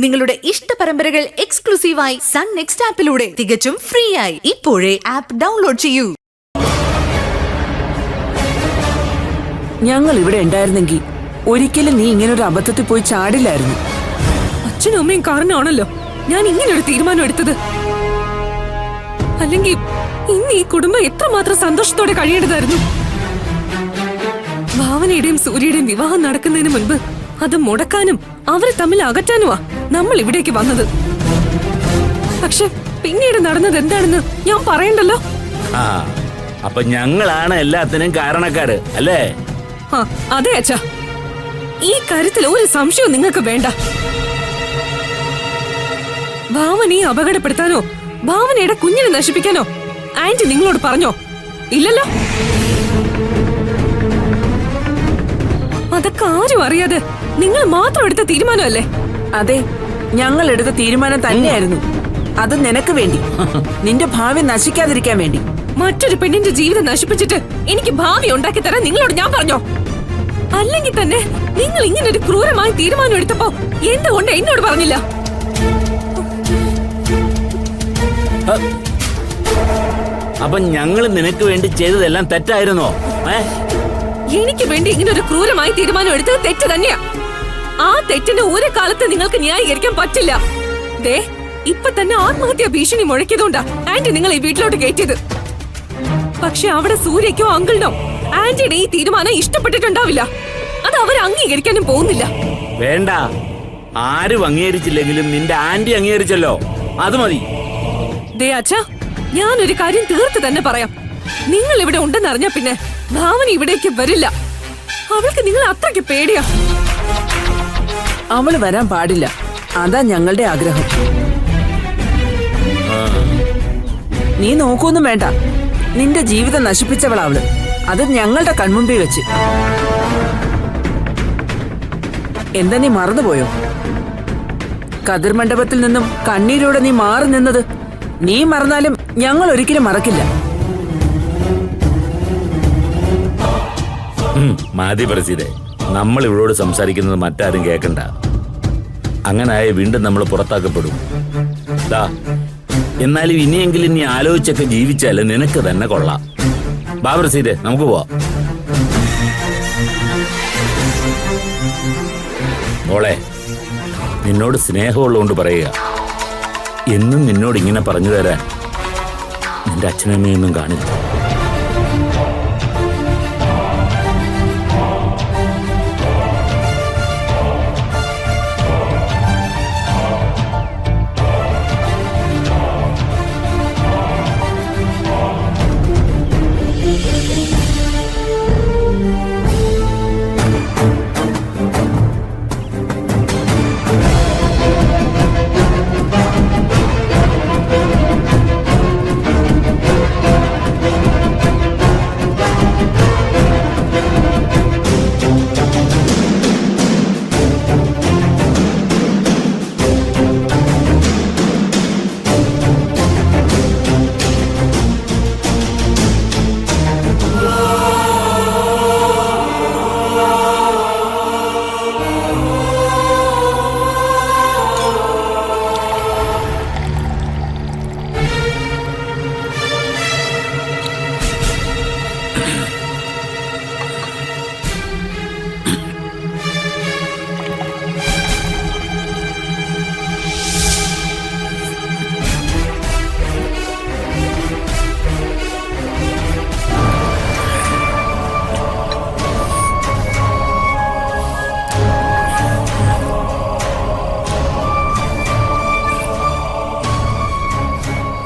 നിങ്ങളുടെ ഇഷ്ട പരമ്പരകൾ എക്സ്ക്ലൂസീവായി സൺ നെക്സ്റ്റ് ആപ്പിലൂടെ തികച്ചും ഫ്രീ ആയി ഇപ്പോഴേ ആപ്പ് ഡൗൺലോഡ് ചെയ്യൂ. ഞങ്ങൾ ഇവിടെ ഉണ്ടായിരുന്നെങ്കിൽ ഒരിക്കലും നീ ഇങ്ങനെ ഒരു അബദ്ധത്തിൽ പോയി ചാടില്ലായിരുന്നു. അച്ഛനും അമ്മയും കാരണമാണല്ലോ ഞാൻ ഇങ്ങനൊരു തീരുമാനം എടുത്തത്. അല്ലെങ്കിൽ ഇന്ന് ഈ കുടുംബം എത്രമാത്രം സന്തോഷത്തോടെ കഴിയേണ്ടതായിരുന്നു. ഭാവനയുടെയും സൂര്യയുടെയും വിവാഹം നടക്കുന്നതിന് മുൻപ് അത് മുടക്കാനും അവരെ തമ്മിൽ അകറ്റാനുമാ നമ്മൾ ഇവിടേക്ക് വന്നത്. പക്ഷെ പിന്നീട് നടന്നത് എന്താണെന്ന് ഞാൻ പറയണ്ടല്ലോ. അപ്പൊ ഞങ്ങളാണ് എല്ലാത്തിനും കാരണക്കാര് അല്ലേ? അതെ അച്ഛാ, ഈ കാര്യത്തിൽ ഒരു സംശയവും നിങ്ങൾക്ക് വേണ്ട. ഭാവനയെ അപകടപ്പെടുത്താനോ ഭാവനയുടെ കുഞ്ഞിനെ നശിപ്പിക്കാനോ ആന്റി നിങ്ങളോട് പറഞ്ഞോ? ഇല്ലല്ലോ. അതൊക്കെ ആരും അറിയാതെ നിങ്ങൾ മാത്രം എടുത്ത തീരുമാനമല്ലേ? അതെ, ഞങ്ങൾ എടുത്ത തീരുമാനം തന്നെയായിരുന്നു. അത് നിനക്ക് വേണ്ടി, നിന്റെ ഭാവി നശിക്കാതിരിക്കാൻ വേണ്ടി. മറ്റൊരു പെണ്ണിന്റെ ജീവിതം നശിപ്പിച്ചിട്ട് എനിക്ക് ഭാവി ഉണ്ടാക്കി തരാൻ നിങ്ങളോട് ഞാൻ പറഞ്ഞോ? അല്ലെങ്കിൽ തന്നെ നിങ്ങൾ ഇങ്ങനെ ഒരു ക്രൂരമായ തീരുമാനം എടുത്തപ്പോ എന്തുകൊണ്ട് എന്നോട് പറഞ്ഞില്ല? അപ്പൊ ഞങ്ങൾ നിനക്ക് വേണ്ടി ചെയ്തതെല്ലാം തെറ്റായിരുന്നോ? എനിക്ക് വേണ്ടി ഇങ്ങനെ ഒരു ക്രൂരമായ തീരുമാനം എടുത്തത് തെറ്റ് തന്നെയാ. ആ തെറ്റിന് ഒരു കാലത്ത് നിങ്ങൾക്ക് ന്യായീകരിക്കാൻ പറ്റില്ല. ദേ, ഇപ്പൊ തന്നെ ആത്മഹത്യാ ഭീഷണി മുഴക്കിയതുകൊണ്ടാ ആന്റി നിങ്ങൾ ഈ വീട്ടിലോട്ട് കയറ്റിയത്. പക്ഷെ അവിടെ സൂര്യക്കോ അങ്കിളിനോ ആന്റിയുടെ ഈ തീരുമാനം ഇഷ്ടപ്പെട്ടിട്ടുണ്ടാവില്ല. അത് അവർ അംഗീകരിക്കാനും പോകുന്നില്ല. വേണ്ട, ആരും അംഗീകരിച്ചില്ലെങ്കിലും നിന്റെ ആന്റി അംഗീകരിച്ചല്ലോ, അത് മതി. ദേ അച്ഛാ, ഞാനൊരു കാര്യം തീർത്ത് തന്നെ പറയാം. നിങ്ങൾ ഇവിടെ ഉണ്ടെന്നറിഞ്ഞ പിന്നെ ഭാവന ഇവിടേക്ക് വരില്ല. അവൾക്ക് നിങ്ങൾ അത്രയ്ക്ക് പേടിയാ. അവള് വരാൻ പാടില്ല, അതാ ഞങ്ങളുടെ ആഗ്രഹം. നീ നോക്കൊന്നും വേണ്ട, നിന്റെ ജീവിതം നശിപ്പിച്ചവളാ അവള്. അത് ഞങ്ങളുടെ കൺമുമ്പിൽ വെച്ച്. എന്താ നീ മറന്നുപോയോ? കതിർ മണ്ഡപത്തിൽ നിന്നും കണ്ണീരോടെ നീ മാറി നിന്നത് നീ മറന്നാലും ഞങ്ങൾ ഒരിക്കലും മറക്കില്ല. മാതി പ്രസീതെ, നമ്മൾ ഇവളോട് സംസാരിക്കുന്നത് മറ്റാരും കേൾക്കണ്ട. അങ്ങനായ വീണ്ടും നമ്മൾ പുറത്താക്കപ്പെടും. എന്നാലും ഇനിയെങ്കിലും നീ ആലോചിച്ചൊക്കെ ജീവിച്ചാല് നിനക്ക് തന്നെ കൊള്ളാം. ബാ പ്രസീതെ, നമുക്ക് പോവാം. മോളെ, നിന്നോട് സ്നേഹമുള്ളതുകൊണ്ട് പറയുക, എന്നും നിന്നോട് ഇങ്ങനെ പറഞ്ഞു തരാൻ നിന്റെ അച്ഛനമ്മയൊന്നും കാണില്ല.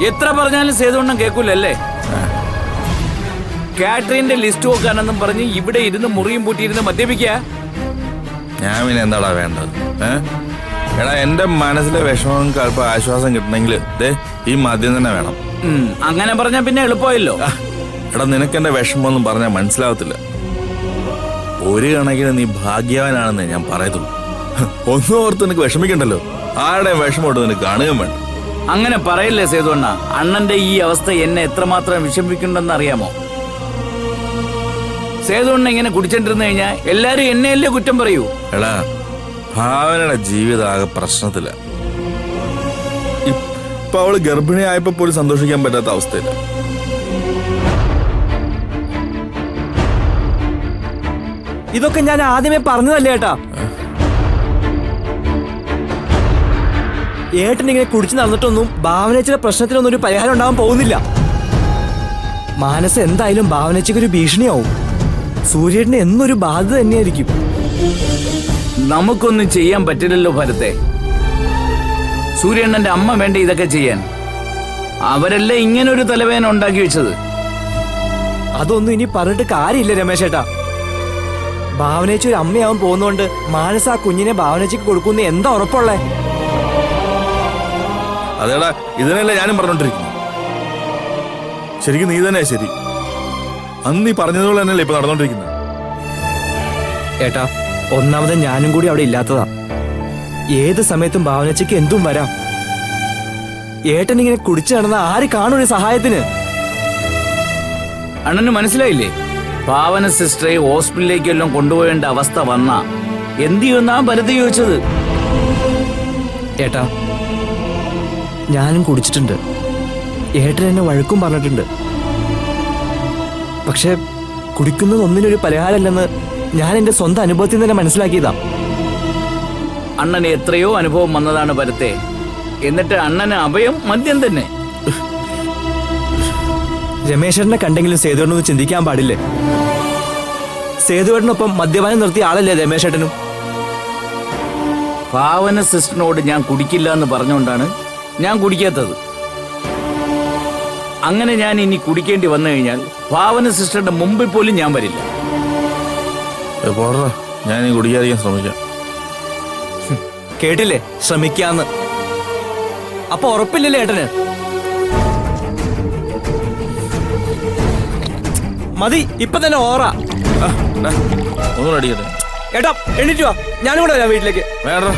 എത്ര പറഞ്ഞാലും സേതുവണ്ണം കേൾക്കൂലല്ലേ? കാറ്ററിന്റെ ലിസ്റ്റ് നോക്കാനെന്നും പറഞ്ഞ് ഇവിടെ ഇരുന്ന് മുറിയും പൂട്ടിയിരുന്ന് മദ്യപിക്കുക. ഞാൻ പിന്നെ എന്താടാ വേണ്ടത്? എടാ, എന്റെ മനസ്സിലെ വിഷമങ്ങൾക്ക് അല്പം ആശ്വാസം കിട്ടണമെങ്കിൽ ഈ മദ്യം തന്നെ വേണം. അങ്ങനെ പറഞ്ഞാ പിന്നെ എളുപ്പമായല്ലോ. എടാ, നിനക്ക് എന്റെ വിഷമമൊന്നും പറഞ്ഞാൽ മനസ്സിലാവത്തില്ല. ഒരു കണക്കിന് നീ ഭാഗ്യവാനാണെന്ന് ഞാൻ പറയത്തുള്ളൂ. ഒന്നും ഓർത്ത് നിനക്ക് വിഷമിക്കണ്ടല്ലോ. ആരുടെയും വിഷമോട്ട് നിനക്ക് കാണുകയും വേണ്ട. അങ്ങനെ പറയില്ലേ സേതുവണ്ണ. അണ്ണന്റെ ഈ അവസ്ഥ എന്നെ എത്രമാത്രം വിഷമിക്കുന്നുണ്ടെന്ന് അറിയാമോ? സേതുവണ്ണ ഇങ്ങനെ കുടിച്ചോണ്ടിരുന്നു കഴിഞ്ഞാൽ എല്ലാരും എന്നെയല്ലേ കുറ്റം പറയൂ. എടാ, ഭാവനയുടെ ജീവിതം ആകെ പ്രശ്നത്തില്ല. ഇപ്പൊ അവള് ഗർഭിണിയായപ്പോ പോലും സന്തോഷിക്കാൻ പറ്റാത്ത അവസ്ഥയില്ല. ഇതൊക്കെ ഞാൻ ആദ്യമേ പറഞ്ഞതല്ലേ ഏട്ടാ. ഏട്ടൻ ഇങ്ങനെ കുടിച്ചു നടന്നിട്ടൊന്നും ഭാവനേച്ചിയുടെ പ്രശ്നത്തിനൊന്നും ഒരു പരിഹാരം ഉണ്ടാവാൻ പോകുന്നില്ല. മാനസ് എന്തായാലും ഭാവനേച്ചിക്ക് ഒരു ഭീഷണിയാവും. സൂര്യേട്ടന് എന്നൊരു ബാധ്യത തന്നെയായിരിക്കും. നമുക്കൊന്നും ചെയ്യാൻ പറ്റില്ലല്ലോ ഭരത്തെ. സൂര്യണ്ണന്റെ അമ്മ വേണ്ട ഇതൊക്കെ ചെയ്യാൻ. അവരല്ലേ ഇങ്ങനൊരു തലവേദന ഉണ്ടാക്കി വെച്ചത്. അതൊന്നും ഇനി പറഞ്ഞിട്ട് കാര്യമില്ല രമേശ് ഏട്ടാ. ഭാവനേച്ചി ഒരു അമ്മയാവാൻ പോകുന്നോണ്ട് മാനസ് ആ കുഞ്ഞിനെ ഭാവനേച്ചിക്ക് കൊടുക്കുന്ന എന്താ ഉറപ്പുള്ളേ? അതേടാ, ഇതിനല്ലേ ഞാനും പറഞ്ഞോണ്ടിരിക്കുന്നു. ശരിക്കും നീ തന്നെയാ ശരി. അന്ന് നീ പറഞ്ഞതുപോലെ തന്നെയല്ലേ ഇപ്പൊ നടന്നോണ്ടിരിക്കുന്നത്. ഏട്ടാ, ഒന്നാമത് ഞാനും കൂടി അവിടെ ഇല്ലാത്തതാ. ഏത് സമയത്തും ഭാവനച്ചയ്ക്ക് എന്തും വരാം. ഏട്ടൻ ഇങ്ങനെ കുടിച്ചു നടന്ന ആര് കാണും സഹായത്തിന്? അണ്ണന് മനസ്സിലായില്ലേ? ഭാവന സിസ്റ്ററെ ഹോസ്പിറ്റലിലേക്കെല്ലാം കൊണ്ടുപോകേണ്ട അവസ്ഥ വന്ന എന്ത് ചെയ്യുമെന്നാ ഭരത് ചോദിച്ചത്. ഏട്ടാ, ഞാനും കുടിച്ചിട്ടുണ്ട്. ഏട്ടൻ എന്നെ വഴക്കും പറഞ്ഞിട്ടുണ്ട്. പക്ഷെ കുടിക്കുന്നത് ഒന്നിനൊരു പരിഹാരമല്ലെന്ന് ഞാൻ എന്റെ സ്വന്തം അനുഭവത്തിൽ തന്നെ മനസ്സിലാക്കിയതാ. അണ്ണന് എത്രയോ അനുഭവം വന്നതാണ് ഭരത്തെ. എന്നിട്ട് അണ്ണന് അഭയം മദ്യം തന്നെ. രമേശേട്ടനെ കണ്ടെങ്കിലും സേതുവേട്ടനൊന്നും ചിന്തിക്കാൻ പാടില്ലേ? സേതുവേട്ടനൊപ്പം മദ്യപാനം നിർത്തിയ ആളല്ലേ രമേശേട്ടനും? ഭാവന സിസ്റ്ററിനോട് ഞാൻ കുടിക്കില്ല എന്ന് പറഞ്ഞുകൊണ്ടാണ് ഞാൻ കുടിക്കാത്തത്. അങ്ങനെ ഞാൻ ഇനി കുടിക്കേണ്ടി വന്നു കഴിഞ്ഞാൽ ഭാവന സിസ്റ്ററുടെ മുമ്പിൽ പോലും ഞാൻ വരില്ല. പോടാ, ഞാൻ ഇനി കുടിക്കാതിരിക്കാൻ ശ്രമിക്കാം. കേട്ടില്ലേ? ശ്രമിക്കാന്ന്. അപ്പൊ ഉറപ്പില്ലല്ലേ ഏട്ടന്? മതി, ഇപ്പൊ തന്നെ ഓറാ. ഒന്നും അടിക്കട്ടെ. ഏട്ടാ, എണീറ്റ് വാ, ഞാനും കൂടെ വരാം വീട്ടിലേക്ക്. വേണ്ട,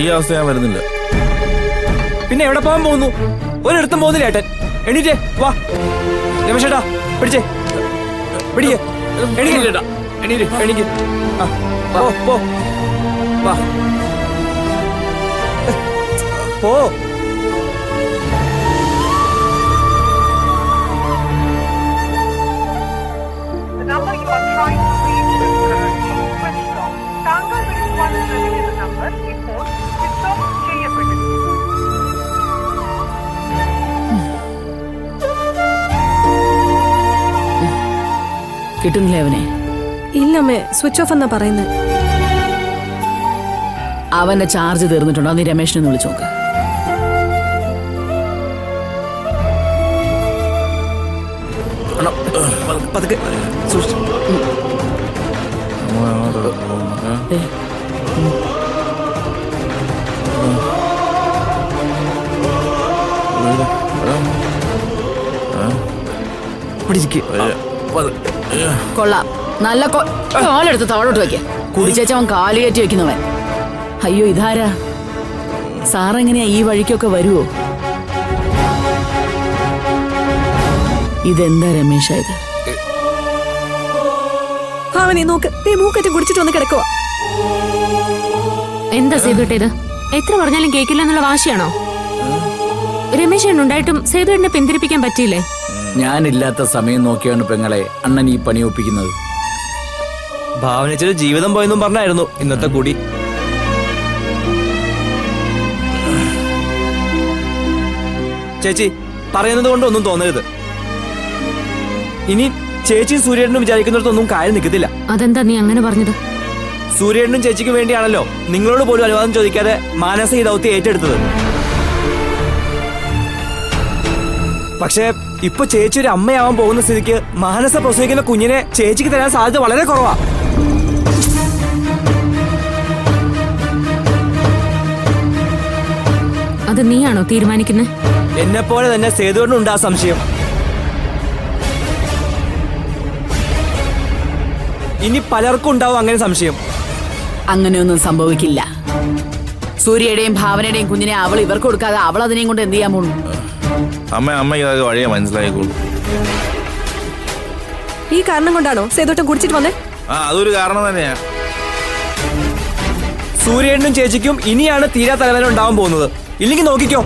ഈ അവസ്ഥ ഞാൻ വരുന്നില്ല. പിന്നെ എവിടെ പോകാൻ പോകുന്നു? ഒരിടത്തും പോകുന്നില്ല ഏട്ടൻ. എണീറ്റേ വാ. രമേശേട്ടാ, പിടിച്ചേ, പിടിക്കേ. എണീക്ക്. ആ, പോ. വാ, പോ. The number you are trying to reach is currently switched off. താങ്കൾ വിളിക്കുവാൻ ശ്രമിക്കുന്ന നമ്പർ ഇപ്പോൾ സ്വിച്ച് ഓഫ് ചെയ്യപ്പെട്ടിരിക്കുന്നു. കിട്ടുന്നില്ലേ അവനെ? ഇല്ലമ്മേ, സ്വിച്ച് ഓഫ് എന്നാ പറയുന്നത്. അവന്റെ ചാർജ് തീർന്നിട്ടുണ്ടോ? നീ രമേശിനെ വിളിച്ചു നോക്ക്. പതുക്കെ സൂക്ഷിച്ച്. പിടിക്ക്. കൊള്ളാം. നല്ല കാലെടുത്ത് താഴോട്ട് വെക്ക. കുടിച്ചവൻ കാല് കയറ്റി വെക്കുന്നവൻ. അയ്യോ, ഇതാരാ? സാറെങ്ങനെയാ ഈ വഴിക്കൊക്കെ വരുവോ? ഇതെന്താ രമേശ ഇത്? ഭാവനെ നോക്ക്, മൂക്കറ്റം കുടിച്ചിട്ട് വന്ന് കിടക്കുവാ. എന്താ സേതുട്ടേത്? എത്ര പറഞ്ഞാലും കേൾക്കില്ല എന്നുള്ള വാശിയാണോ? രമേശൻ ഉണ്ടായിട്ടും സേതുവിനെ പിന്തിരിപ്പിക്കാൻ പറ്റിയില്ലേ? ഞാനില്ലാത്ത സമയം നോക്കിയാണ് പെങ്ങളെ അണ്ണൻ ഈ പണി ഒപ്പിക്കുന്നത്. ഭാവനച്ചൊരു ജീവിതം പോയെന്നും പറഞ്ഞായിരുന്നു ഇന്നത്തെ കൂടി. ചേച്ചി പറയുന്നത് കൊണ്ട് ഒന്നും തോന്നരുത്. ഇനി ചേച്ചി സൂര്യേട്ടനും വിചാരിക്കുന്നിടത്തൊന്നും കാര്യം നിൽക്കത്തില്ല. അതെന്താ നീ അങ്ങനെ പറഞ്ഞത്? സൂര്യേട്ടനും ചേച്ചിക്ക് വേണ്ടിയാണല്ലോ നിങ്ങളോട് പോലും അനുവാദം ചോദിക്കാതെ മാനസ ഈ ദൗത്യം ഏറ്റെടുത്തത്. പക്ഷേ ഇപ്പൊ ചേച്ചി ഒരു അമ്മയാവാൻ പോകുന്ന സ്ഥിതിക്ക് മാനസ പ്രസവിക്കുന്ന കുഞ്ഞിനെ ചേച്ചിക്ക് തരാൻ സാധ്യത വളരെ കുറവാ. അത് നീയാണോ തീരുമാനിക്കുന്നത്? എന്നെ പോലെ തന്നെ സേതുവേട്ടനുണ്ട് ആ സംശയം. ഇനി പലർക്കും ഉണ്ടാവും അങ്ങനെ സംശയം. അങ്ങനെയൊന്നും സംഭവിക്കില്ല. സൂര്യയുടെയും ഭാവനയുടെയും കുഞ്ഞിനെ അവൾ ഇവർക്ക് കൊടുക്കാതെ അവൾ അതിനെയും കൊണ്ട് എന്ത് ചെയ്യാൻ പോകുന്നു? അമ്മയ്ക്ക് അതൊക്കെ വഴിയെ മനസ്സിലായിക്കോളൂ. ഈ കാരണം കൊണ്ടാണോ സേതുട്ടൻ കുടിച്ചിട്ട് വന്നേ? അതൊരു കാരണം തന്നെയാ. സൂര്യേട്ടനും ചേച്ചിക്കും ഇനിയാണ് തീരാ തലവേദന ഉണ്ടാവാൻ പോകുന്നത്. ഇല്ലെങ്കിൽ നോക്കിക്കോ.